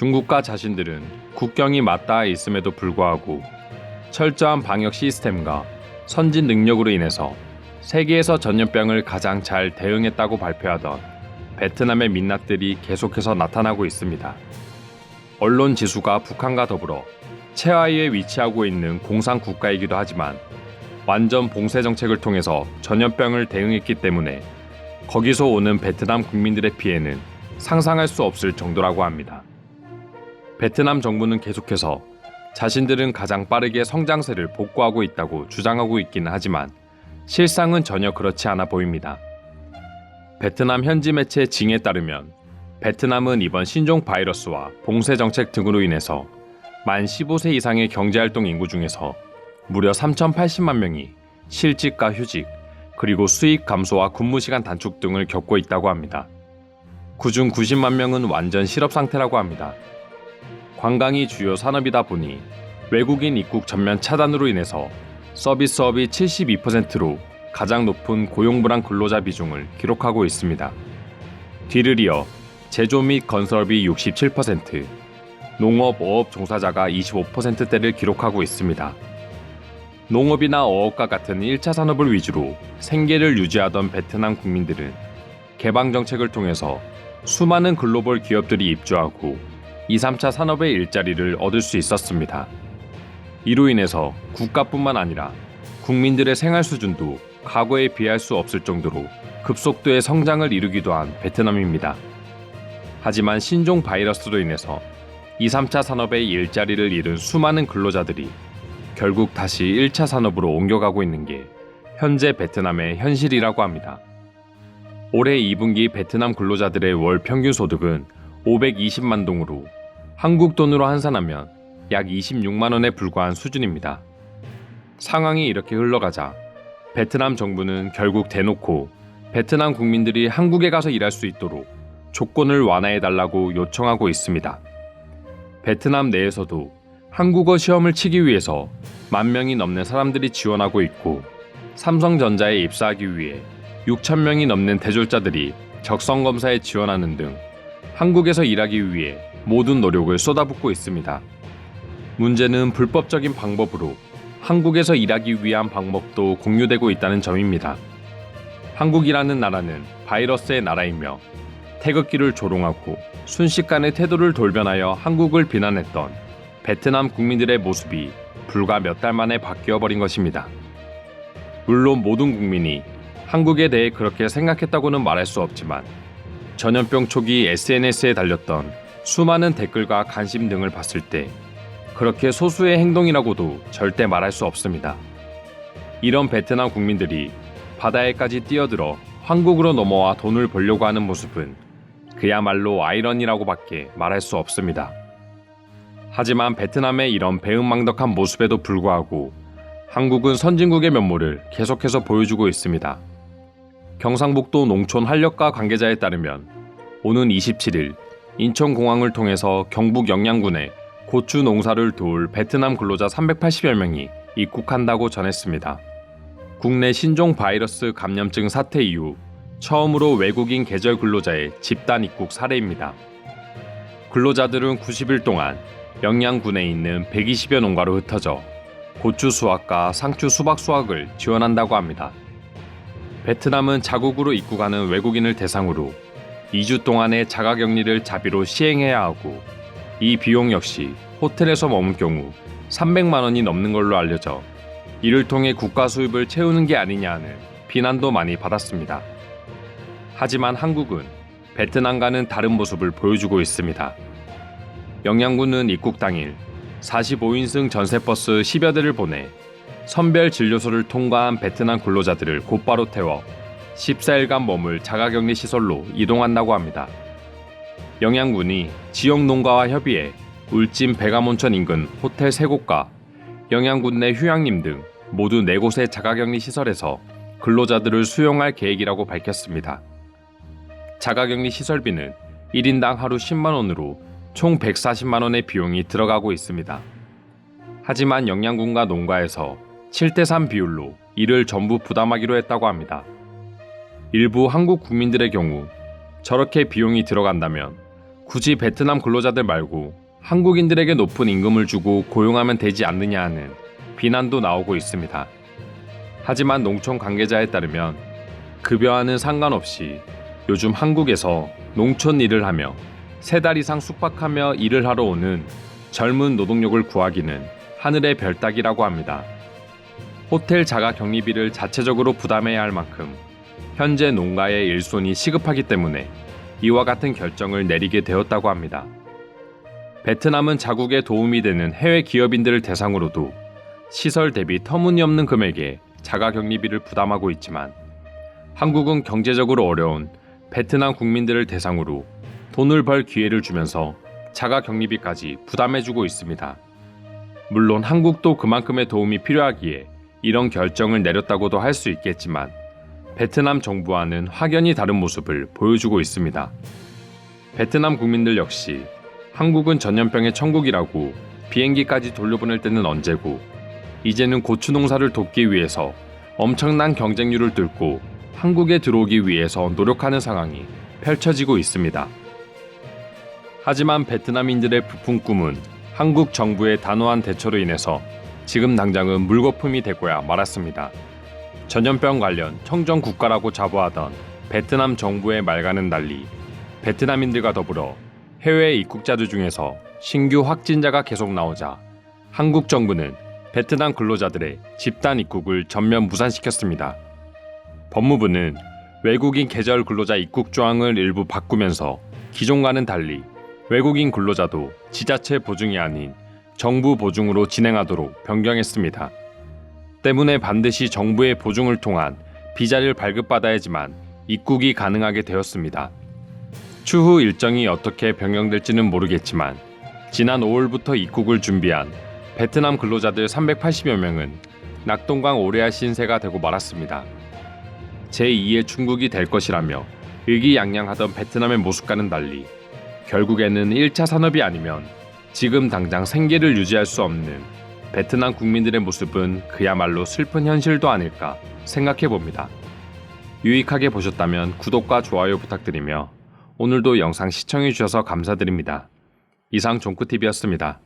중국과 자신들은 국경이 맞닿아 있음에도 불구하고 철저한 방역 시스템과 선진 능력으로 인해서 세계에서 전염병을 가장 잘 대응했다고 발표하던 베트남의 민낯들이 계속해서 나타나고 있습니다. 언론 지수가 북한과 더불어 최하위에 위치하고 있는 공산 국가이기도 하지만 완전 봉쇄 정책을 통해서 전염병을 대응했기 때문에 거기서 오는 베트남 국민들의 피해는 상상할 수 없을 정도라고 합니다. 베트남 정부는 계속해서 자신들은 가장 빠르게 성장세를 복구하고 있다고 주장하고 있기는 하지만 실상은 전혀 그렇지 않아 보입니다. 베트남 현지 매체 징에 따르면 베트남은 이번 신종 바이러스와 봉쇄 정책 등으로 인해서 만 15세 이상의 경제활동 인구 중에서 무려 3,080만 명이 실직과 휴직, 그리고 수익 감소와 근무 시간 단축 등을 겪고 있다고 합니다. 그중 90만 명은 완전 실업 상태라고 합니다. 관광이 주요 산업이다 보니 외국인 입국 전면 차단으로 인해서 서비스업이 72%로 가장 높은 고용 불안 근로자 비중을 기록하고 있습니다. 뒤를 이어 제조 및 건설업이 67%, 농업, 어업 종사자가 25%대를 기록하고 있습니다. 농업이나 어업과 같은 1차 산업을 위주로 생계를 유지하던 베트남 국민들은 개방 정책을 통해서 수많은 글로벌 기업들이 입주하고 2, 3차 산업의 일자리를 얻을 수 있었습니다. 이로 인해서 국가뿐만 아니라 국민들의 생활 수준도 과거에 비할 수 없을 정도로 급속도의 성장을 이루기도 한 베트남입니다. 하지만 신종 바이러스로 인해서 2, 3차 산업의 일자리를 잃은 수많은 근로자들이 결국 다시 1차 산업으로 옮겨가고 있는 게 현재 베트남의 현실이라고 합니다. 올해 2분기 베트남 근로자들의 월 평균 소득은 520만 동으로 한국 돈으로 환산하면 약 26만 원에 불과한 수준입니다. 상황이 이렇게 흘러가자 베트남 정부는 결국 대놓고 베트남 국민들이 한국에 가서 일할 수 있도록 조건을 완화해달라고 요청하고 있습니다. 베트남 내에서도 한국어 시험을 치기 위해서 10,000명이 넘는 사람들이 지원하고 있고 삼성전자에 입사하기 위해 6,000명이 넘는 대졸자들이 적성검사에 지원하는 등 한국에서 일하기 위해 모든 노력을 쏟아붓고 있습니다. 문제는 불법적인 방법으로 한국에서 일하기 위한 방법도 공유되고 있다는 점입니다. 한국이라는 나라는 바이러스의 나라이며 태극기를 조롱하고 순식간에 태도를 돌변하여 한국을 비난했던 베트남 국민들의 모습이 불과 몇 달 만에 바뀌어버린 것입니다. 물론 모든 국민이 한국에 대해 그렇게 생각했다고는 말할 수 없지만 전염병 초기 SNS에 달렸던 수많은 댓글과 관심 등을 봤을 때 그렇게 소수의 행동이라고도 절대 말할 수 없습니다. 이런 베트남 국민들이 바다에까지 뛰어들어 한국으로 넘어와 돈을 벌려고 하는 모습은 그야말로 아이러니라고밖에 말할 수 없습니다. 하지만 베트남의 이런 배은망덕한 모습에도 불구하고 한국은 선진국의 면모를 계속해서 보여주고 있습니다. 경상북도 농촌 한력가 관계자에 따르면 오는 27일 인천공항을 통해서 경북 영양군에 고추 농사를 도울 베트남 근로자 380여 명이 입국한다고 전했습니다. 국내 신종 바이러스 감염증 사태 이후 처음으로 외국인 계절 근로자의 집단 입국 사례입니다. 근로자들은 90일 동안 영양군에 있는 120여 농가로 흩어져 고추 수확과 상추 수박 수확을 지원한다고 합니다. 베트남은 자국으로 입국하는 외국인을 대상으로 2주 동안의 자가격리를 자비로 시행해야 하고 이 비용 역시 호텔에서 머문 경우 300만 원이 넘는 걸로 알려져 이를 통해 국가 수입을 채우는 게 아니냐는 비난도 많이 받았습니다. 하지만 한국은 베트남과는 다른 모습을 보여주고 있습니다. 영양군은 입국 당일 45인승 전세버스 10여 대를 보내 선별 진료소를 통과한 베트남 근로자들을 곧바로 태워 14일간 머물 자가격리 시설로 이동한다고 합니다. 영양군이 지역 농가와 협의해 울진 백암온천 인근 호텔 3곳과 영양군 내 휴양림 등 모두 4곳의 자가격리 시설에서 근로자들을 수용할 계획이라고 밝혔습니다. 자가격리 시설비는 1인당 하루 10만 원으로 총 140만 원의 비용이 들어가고 있습니다. 하지만 영양군과 농가에서 7대3 비율로 이를 전부 부담하기로 했다고 합니다. 일부 한국 국민들의 경우 저렇게 비용이 들어간다면 굳이 베트남 근로자들 말고 한국인들에게 높은 임금을 주고 고용하면 되지 않느냐 하는 비난도 나오고 있습니다. 하지만 농촌 관계자에 따르면 급여와는 상관없이 요즘 한국에서 농촌 일을 하며 3달 이상 숙박하며 일을 하러 오는 젊은 노동력을 구하기는 하늘의 별 따기라고 합니다. 호텔 자가 격리비를 자체적으로 부담해야 할 만큼 현재 농가의 일손이 시급하기 때문에 이와 같은 결정을 내리게 되었다고 합니다. 베트남은 자국에 도움이 되는 해외 기업인들을 대상으로도 시설 대비 터무니없는 금액의 자가격리비를 부담하고 있지만 한국은 경제적으로 어려운 베트남 국민들을 대상으로 돈을 벌 기회를 주면서 자가격리비까지 부담해주고 있습니다. 물론 한국도 그만큼의 도움이 필요하기에 이런 결정을 내렸다고도 할 수 있겠지만 베트남 정부와는 확연히 다른 모습을 보여주고 있습니다. 베트남 국민들 역시 한국은 전염병의 천국이라고 비행기까지 돌려보낼 때는 언제고 이제는 고추 농사를 돕기 위해서 엄청난 경쟁률을 뚫고 한국에 들어오기 위해서 노력하는 상황이 펼쳐지고 있습니다. 하지만 베트남인들의 부푼 꿈은 한국 정부의 단호한 대처로 인해서 지금 당장은 물거품이 되고야 말았습니다. 전염병 관련 청정 국가라고 자부하던 베트남 정부의 말과는 달리 베트남인들과 더불어 해외 입국자들 중에서 신규 확진자가 계속 나오자 한국 정부는 베트남 근로자들의 집단 입국을 전면 무산시켰습니다. 법무부는 외국인 계절 근로자 입국 조항을 일부 바꾸면서 기존과는 달리 외국인 근로자도 지자체 보증이 아닌 정부 보증으로 진행하도록 변경했습니다. 때문에 반드시 정부의 보증을 통한 비자를 발급받아야지만 입국이 가능하게 되었습니다. 추후 일정이 어떻게 변경될지는 모르겠지만 지난 5월부터 입국을 준비한 베트남 근로자들 380여 명은 낙동강 오레아 신세가 되고 말았습니다. 제2의 중국이 될 것이라며 의기양양하던 베트남의 모습과는 달리 결국에는 1차 산업이 아니면 지금 당장 생계를 유지할 수 없는 베트남 국민들의 모습은 그야말로 슬픈 현실도 아닐까 생각해 봅니다. 유익하게 보셨다면 구독과 좋아요 부탁드리며 오늘도 영상 시청해 주셔서 감사드립니다. 이상 종쿠TV였습니다.